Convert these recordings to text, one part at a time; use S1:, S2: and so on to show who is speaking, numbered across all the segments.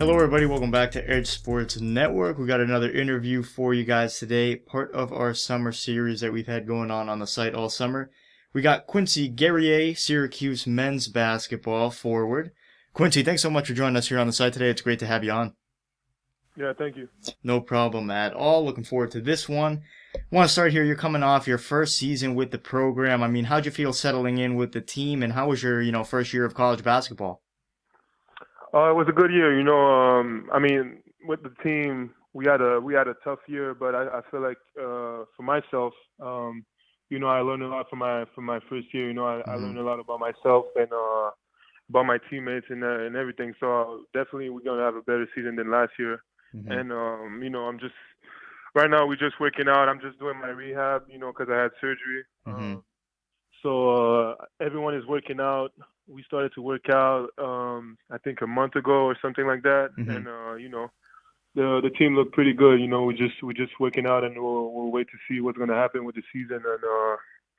S1: Hello, everybody. Welcome back to Edge Sports Network. We got another interview for you guys today, part of our summer series that we've had going on the site all summer. We got Quincy Guerrier, Syracuse men's basketball forward. Quincy, thanks so much for joining us here on the site today. It's great to have you on.
S2: Yeah, thank you.
S1: No problem at all. Looking forward to this one. Want to start here. You're coming off your first season with the program. I mean, how'd you feel settling in with the team, and how was your, first year of college basketball?
S2: It was a good year. With the team, we had a tough year, but I feel like for myself, I learned a lot from my first year. I learned a lot about myself and about my teammates and everything. So definitely we're gonna have a better season than last year. And I'm just right now we're just working out. I'm just doing my rehab, because I had surgery. So everyone is working out. We started to work out, I think a month ago or something like that, and the team looked pretty good. We're just working out, and we'll wait to see what's going to happen with the season, and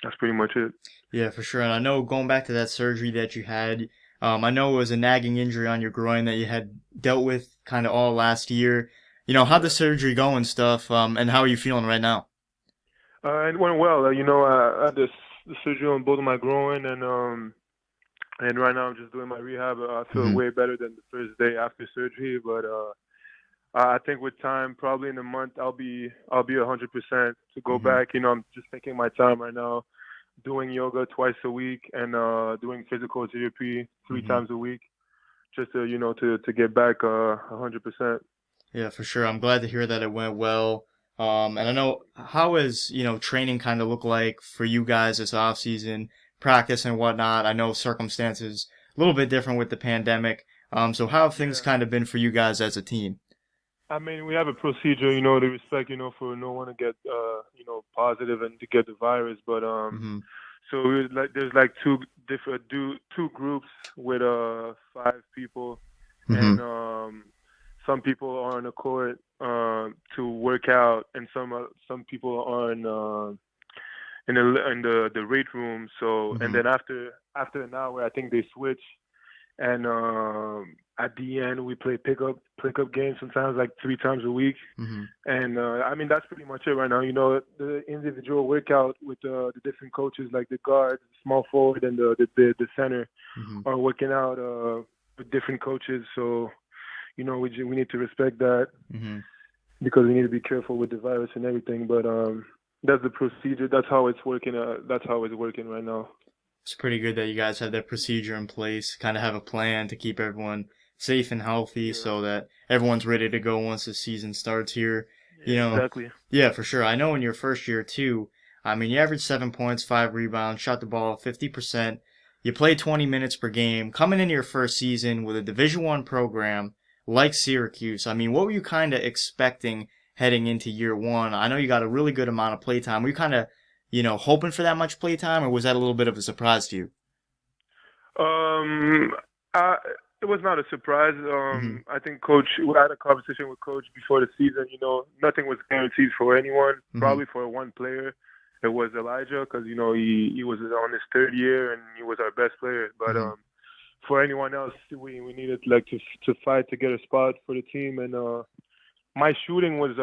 S2: that's pretty much it.
S1: Yeah, for sure. And I know going back to that surgery that you had, I know it was a nagging injury on your groin that you had dealt with kind of all last year. How'd the surgery go and stuff, and how are you feeling right now?
S2: It went well. I had the surgery on both of my groin, and right now I'm just doing my rehab. I feel way better than the first day after surgery, but I think with time, probably in a month, I'll be 100% to go back. I'm just taking my time right now, doing yoga twice a week and doing physical therapy 3 times a week, just to get back 100%.
S1: Yeah, for sure. I'm glad to hear that it went well. And I know how is, training kind of look like for you guys this off season, practice and whatnot. I know circumstances a little bit different with the pandemic. So how have things kind of been for you guys as a team?
S2: I mean, we have a procedure, to respect, for no one to get, positive and to get the virus. But so there's like two groups with 5 people, and some people are on the court to work out, and some people are in the weight room. So and then after an hour, I think they switch, and at the end we play pickup games sometimes like 3 times a week. And that's pretty much it right now. The individual workout with the different coaches, like the guard, the small forward, and the center are working out with different coaches. So we need to respect that because we need to be careful with the virus and everything. But that's the procedure. That's how it's working. That's how it's working right now.
S1: It's pretty good that you guys have that procedure in place, kind of have a plan to keep everyone safe and healthy so that everyone's ready to go once the season starts here.
S2: Exactly.
S1: Yeah, for sure. I know in your first year too, you averaged 7 points, 5 rebounds, shot the ball 50%. You played 20 minutes per game. Coming into your first season with a Division I program like Syracuse, what were you kind of expecting heading into year one? I know you got a really good amount of play time. Were you kind of, hoping for that much play time, or was that a little bit of a surprise to you?
S2: It was not a surprise. I think we had a conversation with Coach before the season. Nothing was guaranteed for anyone. Probably for one player, it was Elijah, because he was on his 3rd year and he was our best player. But for anyone else, we needed to fight to get a spot for the team. And my shooting was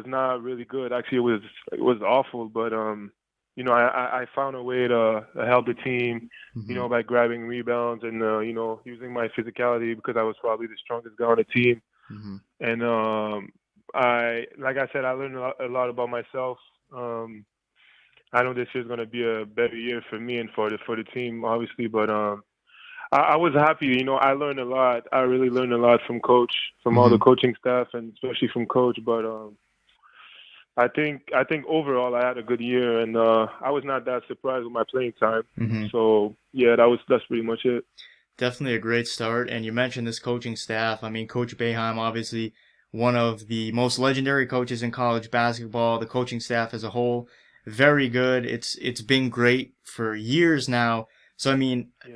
S2: not really good. Actually, it was awful. But I found a way to help the team, by grabbing rebounds and, using my physicality, because I was probably the strongest guy on the team. And like I said, I learned a lot about myself. I know this year's going to be a better year for me and for the team, obviously. But I was happy. I learned a lot. I really learned a lot from Coach, from all the coaching staff, and especially from Coach. But I think overall I had a good year, and I was not that surprised with my playing time. So yeah, that's pretty much it.
S1: Definitely a great start. And you mentioned this coaching staff. Coach Boeheim, obviously one of the most legendary coaches in college basketball. The coaching staff as a whole, very good. It's been great for years now. So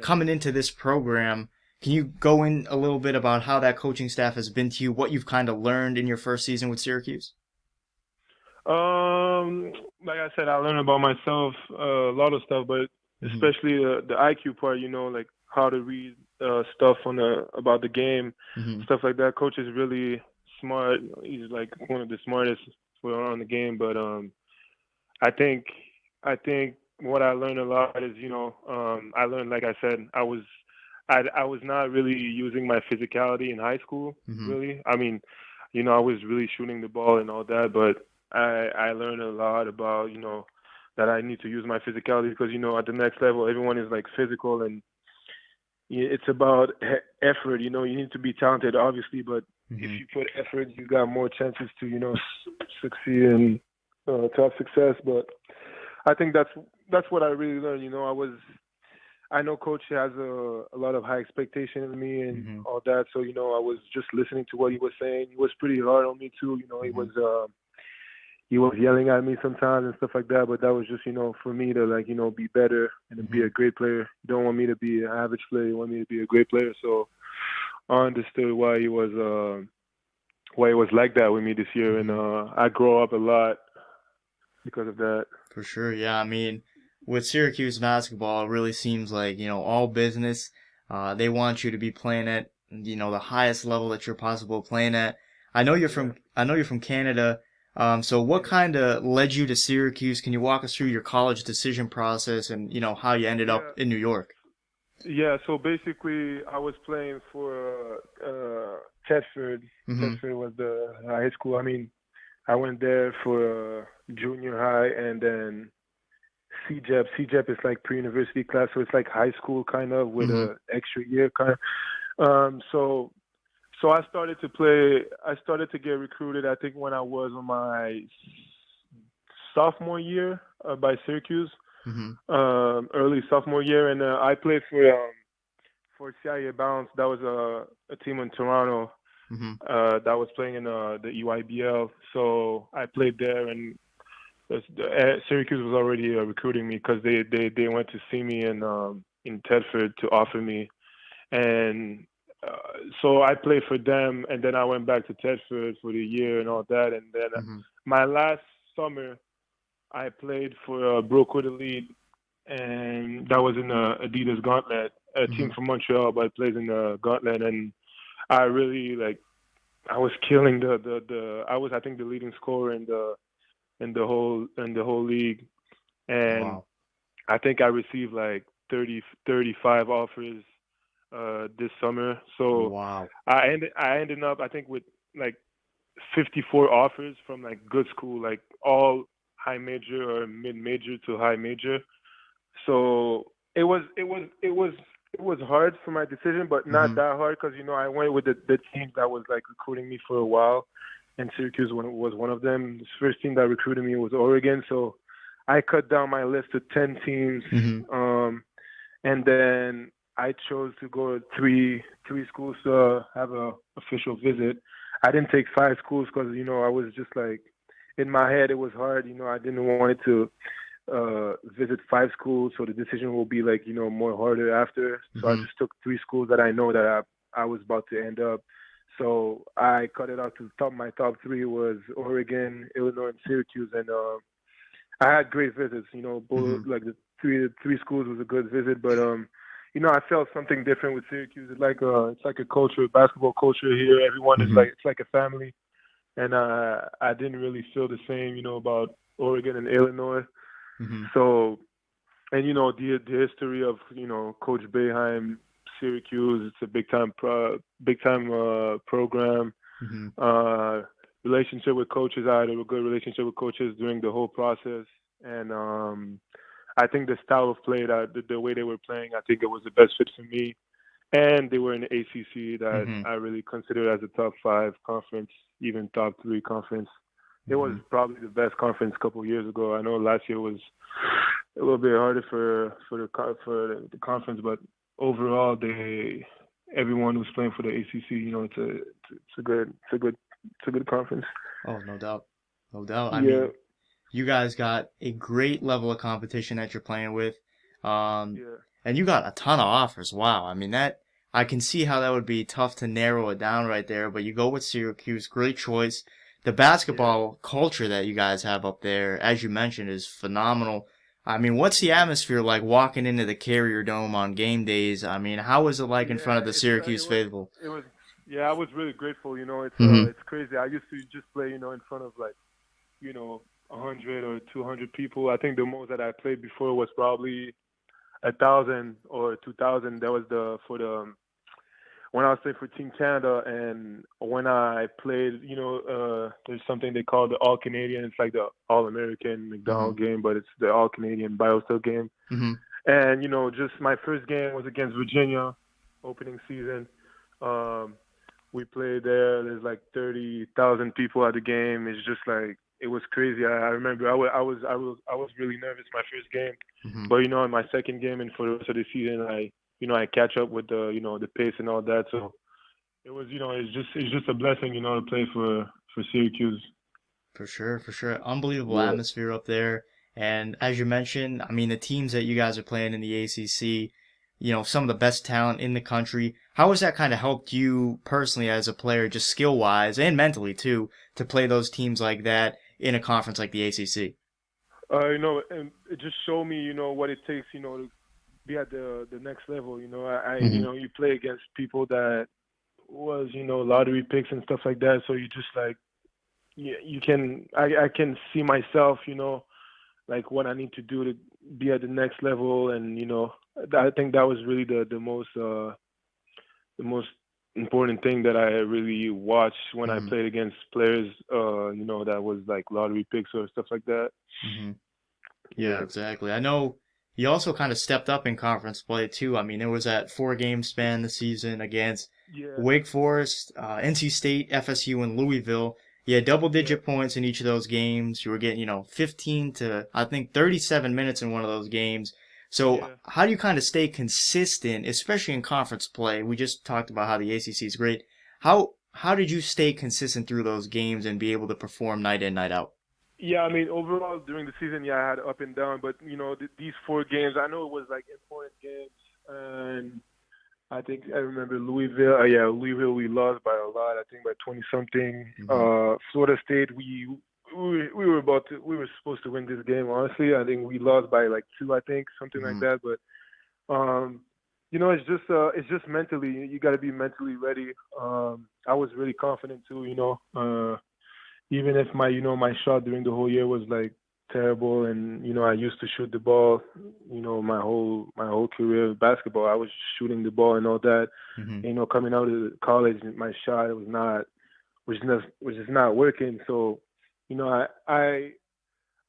S1: coming into this program, can you go in a little bit about how that coaching staff has been to you, what you've kind of learned in your first season with Syracuse?
S2: Like I said, I learned about myself a lot of stuff, but especially the IQ part. Like how to read stuff about the game,
S1: Mm-hmm.
S2: stuff like that. Coach is really smart. He's like one of the smartest on the game. But I think I think what I learned a lot is, I learned, like I said, I was not really using my physicality in high school.
S1: Mm-hmm.
S2: Really, I mean, I was really shooting the ball and all that, but I learned a lot about, that I need to use my physicality because, at the next level, everyone is like physical, and it's about effort. You need to be talented, obviously, but if
S1: Mm-hmm.
S2: you put effort, you got more chances to, succeed and to have success. But I think that's what I really learned. I know Coach has a lot of high expectation in me and
S1: Mm-hmm.
S2: all that. So, I was just listening to what he was saying. He was pretty hard on me too.
S1: Mm-hmm.
S2: He was yelling at me sometimes and stuff like that. But that was just, for me to like, be better and to be
S1: Mm-hmm.
S2: a great player. You don't want me to be an average player. You want me to be a great player. So I understood why he was like that with me this year, and
S1: Mm-hmm.
S2: I grow up a lot because of that.
S1: For sure, yeah. I mean, with Syracuse basketball, it really seems like, all business. They want you to be playing at, the highest level that you're possible playing at.
S2: Yeah.
S1: I know you're from Canada. So what
S2: Yeah.
S1: kind of led you to Syracuse? Can you walk us through your college decision process and, how you ended up
S2: Yeah.
S1: in New York?
S2: Yeah, so basically, I was playing for Tedford.
S1: Mm-hmm.
S2: Tedford was the high school. I mean, I went there for junior high, and then CJEP. CJEP is like pre-university class, so it's like high school kind of with
S1: Mm-hmm.
S2: a extra year kind of. So I started to play. I started to get recruited. I think when I was on my sophomore year by Syracuse,
S1: Mm-hmm.
S2: early sophomore year, and I played for CIA Bounce. That was a team in Toronto
S1: Mm-hmm.
S2: that was playing in the EYBL. So I played there, and Syracuse was already recruiting me because they went to see me in Tedford to offer me, and so I played for them, and then I went back to Tedford for the year and all that, and then
S1: Mm-hmm.
S2: my last summer I played for Brookwood Elite, and that was in the Adidas Gauntlet, a
S1: Mm-hmm.
S2: team from Montreal, but plays in the Gauntlet, and I really like. I was killing the. I was, I think, the leading scorer in the whole league, and
S1: Wow.
S2: I think I received like 35 offers this summer. So
S1: Wow.
S2: I ended up, I think, with like 54 offers from like good school, like all high major or mid major to high major. So it was hard for my decision, but not
S1: Mm-hmm.
S2: that hard because I went with the team that was like recruiting me for a while, and Syracuse was one of them. The first team that recruited me was Oregon, so I cut down my list to 10 teams,
S1: Mm-hmm.
S2: and then I chose to go to three schools to have a official visit. I didn't take five schools because I was just like in my head it was hard. I didn't want it to visit five schools, so the decision will be like more harder after. So I
S1: Mm-hmm.
S2: just took three schools that I know that I was about to end up. So I cut it out to the top. My top three was Oregon, Illinois, and Syracuse, and I had great visits.
S1: Mm-hmm.
S2: Both like the three schools was a good visit, but I felt something different with Syracuse. It's like a culture, basketball culture here. Everyone is
S1: Mm-hmm.
S2: like it's like a family, and I didn't really feel the same, about Oregon and Illinois.
S1: Mm-hmm.
S2: So, and the history of Coach Boeheim, Syracuse. It's a big time program.
S1: Mm-hmm.
S2: Uh, Relationship with coaches. I had a good relationship with coaches during the whole process, and I think the style of play that the way they were playing, I think it was the best fit for me. And they were in the ACC that
S1: Mm-hmm.
S2: I really consider as a top five conference, even top three conference. It was
S1: Mm-hmm.
S2: probably the best conference a couple of years ago. I know last year was a little bit harder for the conference, but overall, everyone was playing for the ACC. It's a good conference.
S1: Oh, no doubt. No doubt. I
S2: Yeah,
S1: mean, you guys got a great level of competition that you're playing with. Um,
S2: yeah,
S1: and you got a ton of offers. Wow. I mean, I can see how that would be tough to narrow it down right there, but you go with Syracuse. Great choice. The
S2: yeah,
S1: basketball culture that you guys have up there, as you mentioned, is phenomenal. I mean, what's the atmosphere like walking into the Carrier Dome on game days? I mean, how is it like in front
S2: Yeah,
S1: of the Syracuse faithful?
S2: it was yeah, I was really grateful.
S1: Mm-hmm.
S2: It's crazy. I used to just play in front of like 100 or 200 people. I think the most that I played before was probably 1,000 or 2,000. That was the for the when I was playing for Team Canada, and when I played, there's something they call the All Canadian. It's like the All American
S1: Mm-hmm.
S2: McDonald game, but it's the All Canadian Biosteel game.
S1: Mm-hmm.
S2: And just my first game was against Virginia, opening season. Um, we played there. There's like 30,000 people at the game. It's just like it was crazy. I remember I was really nervous my first game,
S1: Mm-hmm.
S2: but in my second game and for the rest of the season, I catch up with the pace and all that. So it was it's just a blessing to play for Syracuse.
S1: For sure, for sure. Unbelievable
S2: Yeah.
S1: atmosphere up there. And as you mentioned, I mean, the teams that you guys are playing in the ACC, some of the best talent in the country. How has that kind of helped you personally as a player, just skill wise and mentally too, to play those teams like that in a conference like the ACC?
S2: And it just showed me what it takes to be at the next level.
S1: Mm-hmm.
S2: You play against people that was lottery picks and stuff like that. So you just like you can I can see myself like what I need to do to be at the next level, and I think that was really the most important thing that I really watched when I
S1: Mm-hmm.
S2: played against players that was like lottery picks or stuff like that.
S1: Mm-hmm. Yeah,
S2: Yeah.
S1: exactly. I know you also kind of stepped up in conference play too. I mean, there was that 4 game span this season against
S2: Yeah.
S1: Wake Forest, NC State, FSU, and Louisville. You had double
S2: Yeah.
S1: digit points in each of those games. You were getting, 15 to, I think, 37 minutes in one of those games. So,
S2: Yeah.
S1: how do you kind of stay consistent, especially in conference play? We just talked about how the ACC is great. How did you stay consistent through those games and be able to perform night in, night out?
S2: Yeah, I mean, overall during the season, yeah, I had up and down, but these 4 games, I know it was like important games, and I think I remember Louisville. Yeah, Louisville, we lost by a lot. I think by 20 something.
S1: Hmm.
S2: Florida State, we were supposed to win this game. Honestly, I think we lost by like 2. I think something like
S1: Hmm.
S2: that. But it's just mentally. You got to be mentally ready. I was really confident too. Even if my shot during the whole year was like terrible, and I used to shoot the ball, my whole career of basketball, I was shooting the ball and all that.
S1: Hmm.
S2: Coming out of college, my shot was just not working. So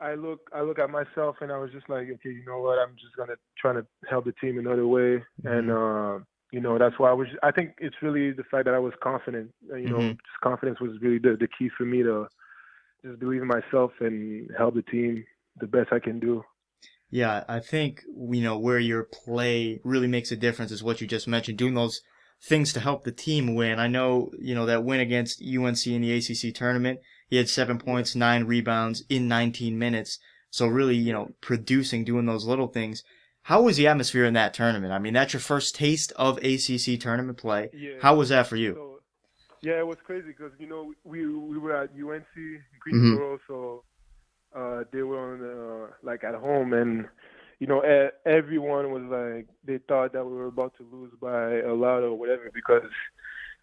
S2: I look at myself, and I was just like, okay, you know what, I'm just gonna try to help the team another way. And
S1: Hmm.
S2: that's why I think it's really the fact that I was confident.
S1: Hmm.
S2: Just confidence was really the key for me to just believe in myself and help the team the best I can do.
S1: Yeah, I think, where your play really makes a difference is what you just mentioned, doing those things to help the team win. I know, that win against UNC in the ACC tournament, he had 7 points, 9 rebounds in 19 minutes. So really,
S2: Yeah,
S1: producing, doing those little things. How was the atmosphere in that tournament? I mean, that's your first taste of ACC tournament play.
S2: yeah.
S1: How was that for you?
S2: So yeah, it was crazy because we were at UNC in
S1: Mm-hmm.
S2: Greensboro, so they were on like at home, and everyone was like they thought that we were about to lose by a lot or whatever because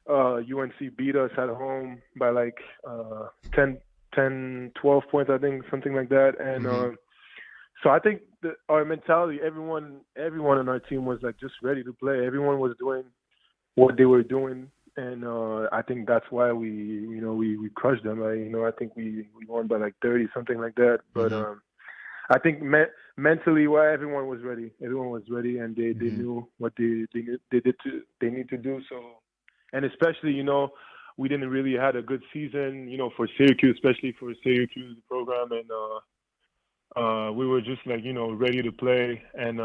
S2: UNC beat us at home by like 12 points, I think, something like that. And
S1: Mm-hmm.
S2: so I think our mentality, everyone on our team was like just ready to play. Everyone was doing what they were doing, and I think that's why we crushed them. I think we won by like 30, something like that. But
S1: Mm-hmm.
S2: I think mentally, why everyone was ready. Everyone was ready, and they
S1: Mm-hmm.
S2: knew what they need to do. So, and especially we didn't really had a good season, for Syracuse, especially for Syracuse program, and we were just like ready to play, and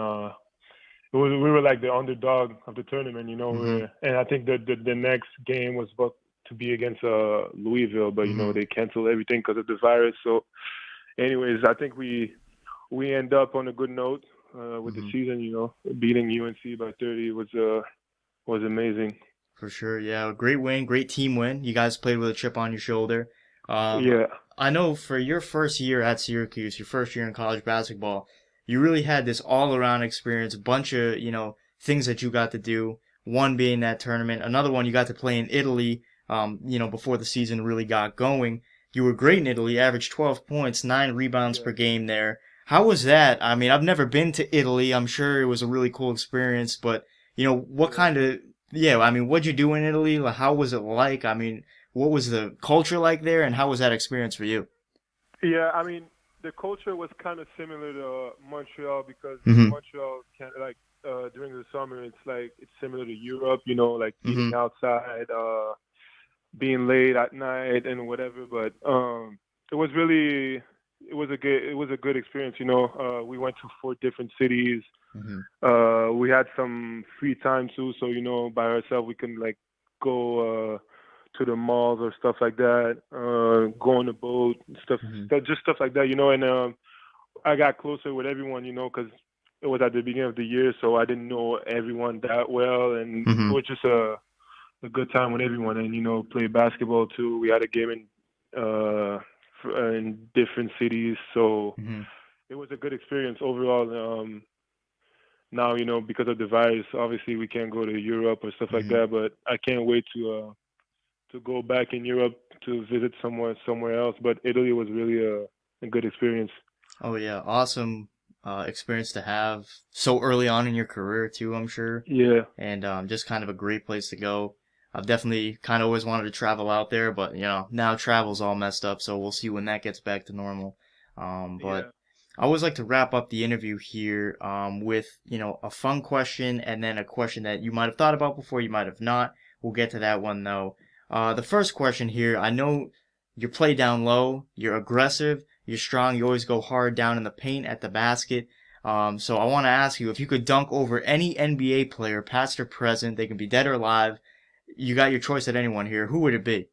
S2: we were like the underdog of the tournament,
S1: Mm-hmm.
S2: and I think that the next game was about to be against Louisville, but
S1: Mm-hmm.
S2: they canceled everything because of the virus. So, anyways, I think we end up on a good note with the
S1: Mm-hmm.
S2: season. Beating UNC by 30 was amazing.
S1: For sure, yeah. Great win, great team win. You guys played with a chip on your shoulder. Um,
S2: Yeah,
S1: I know for your first year at Syracuse, your first year in college basketball, you really had this all-around experience, a bunch of, things that you got to do. One being that tournament, another one you got to play in Italy, before the season really got going. You were great in Italy, averaged 12 points, 9 rebounds
S2: Yeah.
S1: per game there. How was that? I mean, I've never been to Italy. I'm sure it was a really cool experience, but, what
S2: Yeah.
S1: kind of, yeah, I mean, what'd you do in Italy? Like, how was it like? I mean, what was the culture like there, and how was that experience for you?
S2: Yeah, I mean, the culture was kind of similar to Montreal because
S1: Mm-hmm.
S2: Montreal can like during the summer it's similar to Europe, like
S1: Mm-hmm.
S2: eating outside, being late at night and whatever. But it was really it was a good experience. We went to 4 different cities.
S1: Mm-hmm.
S2: We had some free time too, so by ourselves we can like go to the malls or stuff like that. Go on the boat,
S1: Mm-hmm.
S2: just stuff like that. And I got closer with everyone, because it was at the beginning of the year, so I didn't know everyone that well, and it
S1: Mm-hmm.
S2: was just a good time with everyone, and play basketball too. We had a game in different cities, so
S1: Mm-hmm.
S2: it was a good experience overall. Now because of the virus, obviously we can't go to Europe or stuff like
S1: Mm-hmm.
S2: that, but I can't wait to go back in Europe to visit somewhere else. But Italy was really a good experience.
S1: Oh yeah, awesome experience to have so early on in your career too, I'm sure.
S2: Yeah,
S1: And just kind of a great place to go. I've definitely kind of always wanted to travel out there, but now travel's all messed up, so we'll see when that gets back to normal. But
S2: yeah,
S1: I always like to wrap up the interview here with a fun question and then a question that you might have thought about before, you might have not. We'll get to that one though. The first question here, I know you play down low, you're aggressive, you're strong, you always go hard down in the paint at the basket. So I want to ask you if you could dunk over any NBA player, past or present, they can be dead or alive. You got your choice at anyone here. Who would it be?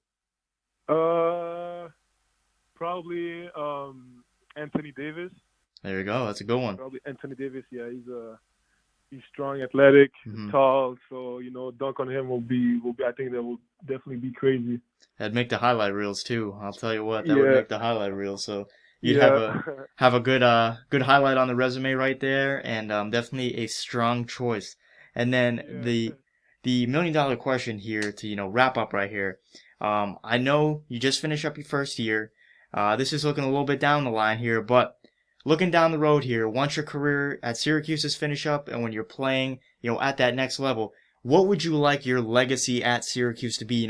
S2: uh, probably Anthony Davis.
S1: There you go. That's a good one.
S2: Probably Anthony Davis. Yeah, he's strong, athletic,
S1: Hmm.
S2: tall. So dunk on him will be. I think that will definitely be crazy.
S1: That'd make the highlight reels too. I'll tell you what, that would
S2: Yeah,
S1: make the highlight reel. So you'd
S2: yeah,
S1: have a good highlight on the resume right there, and definitely a strong choice. And then
S2: yeah.
S1: the $1 million question here to wrap up right here. I know you just finished up your first year. This is looking a little bit down the line here, but looking down the road here, once your career at Syracuse is finished up, and when you're playing, at that next level, what would you like your legacy at Syracuse to be?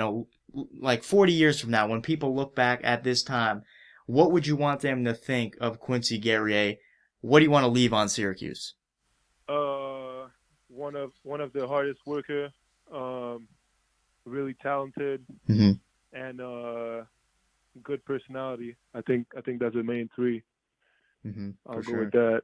S1: Like 40 years from now, when people look back at this time, what would you want them to think of Quincy Guerrier? What do you want to leave on Syracuse?
S2: Uh, one of the hardest worker, um, really talented,
S1: Mm-hmm.
S2: and good personality. I think that's the main three.
S1: Mm-hmm. For
S2: I'll go with
S1: sure.
S2: that.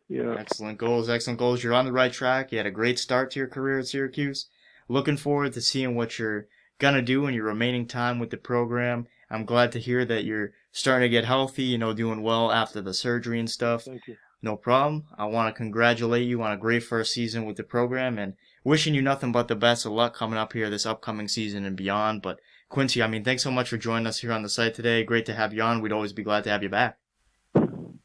S2: Yeah.
S1: Excellent goals, excellent goals. You're on the right track. You had a great start to your career at Syracuse. Looking forward to seeing what you're gonna do in your remaining time with the program. I'm glad to hear that you're starting to get healthy, doing well after the surgery and stuff.
S2: Thank you.
S1: No problem. I want to congratulate you on a great first season with the program and wishing you nothing but the best of luck coming up here this upcoming season and beyond. But Quincy, I mean, thanks so much for joining us here on the site today. Great to have you on. We'd always be glad to have you back.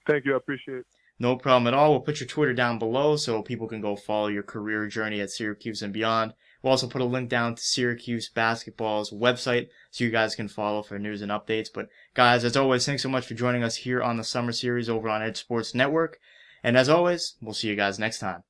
S2: Thank you. I appreciate it.
S1: No problem at all. We'll put your Twitter down below so people can go follow your career journey at Syracuse and beyond. We'll also put a link down to Syracuse basketball's website so you guys can follow for news and updates. But guys, as always, thanks so much for joining us here on the Summer Series over on Edge Sports Network. And as always, we'll see you guys next time.